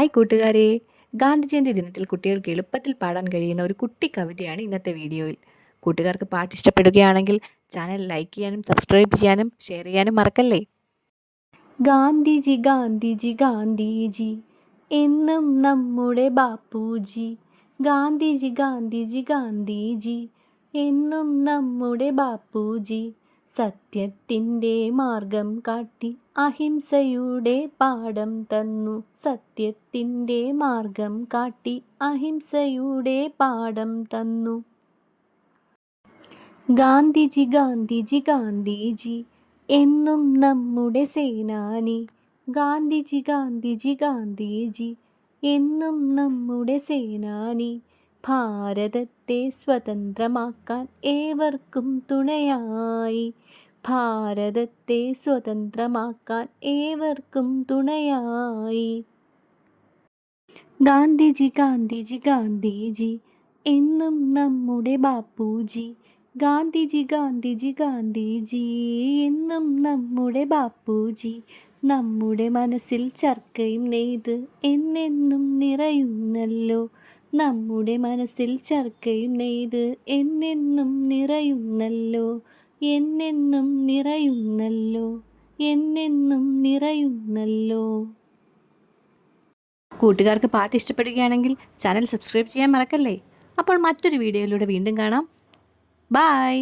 Hi കൂട്ടുകാരെ, ഗാന്ധി ജയന്തി ദിനത്തിൽ കുട്ടികൾക്ക് എളുപ്പത്തിൽ പാടാൻ കഴിയുന്ന ഒരു കുട്ടി കവിതയാണ് ഇന്നത്തെ വീഡിയോയിൽ. കൂട്ടുകാർക്ക് പാട്ട് ഇഷ്ടപ്പെടുകയാണെങ്കിൽ ചാനൽ ലൈക്ക് ചെയ്യാനും സബ്സ്ക്രൈബ് ചെയ്യാനും ഷെയർ ചെയ്യാനും മറക്കല്ലേ. ഗാന്ധിജി ഗാന്ധിജി ഗാന്ധിജി എന്നും നമ്മുടെ ബാപ്പുജി. ഗാന്ധിജി ഗാന്ധിജി ഗാന്ധിജി എന്നും നമ്മുടെ ബാപ്പുജി. സത്യത്തിൻ്റെ മാർഗം കാട്ടി അഹിംസയുടെ പാഠം തന്നു. സത്യത്തിൻ്റെ മാർഗം കാട്ടി അഹിംസയുടെ പാഠം തന്നു. ഗാന്ധിജി ഗാന്ധിജി ഗാന്ധിജി എന്നും നമ്മുടെ സേനാനി. ഗാന്ധിജി ഗാന്ധിജി ഗാന്ധിജി എന്നും നമ്മുടെ സേനാനി. ഭാരതത്തെ സ്വതന്ത്രമാക്കാൻ ഏവർക്കും തുണയായി. ഭാരതത്തെ സ്വതന്ത്രമാക്കാൻ ഏവർക്കും തുണയായി. ഗാന്ധിജി ഗാന്ധിജി ഗാന്ധിജി എന്നും നമ്മുടെ ബാപ്പുജി. ഗാന്ധിജി ഗാന്ധിജി ഗാന്ധിജി എന്നും നമ്മുടെ ബാപ്പുജി. നമ്മുടെ മനസ്സിൽ ചർക്കയും നെയ്ത് എന്നെന്നും നിറയുന്നല്ലോ. നമ്മുടെ മനസ്സിൽ ചർക്കയും നെയ്ത് എന്നെന്നും നിറയുന്നല്ലോ. എന്നെന്നും നിറയുന്നല്ലോ. എന്നെന്നും നിറയുന്നല്ലോ. കൂട്ടുകാർക്ക് പാട്ട് ഇഷ്ടപ്പെടുകയാണെങ്കിൽ ചാനൽ സബ്സ്ക്രൈബ് ചെയ്യാൻ മറക്കല്ലേ. അപ്പോൾ മറ്റൊരു വീഡിയോയിലൂടെ വീണ്ടും കാണാം. ബൈ.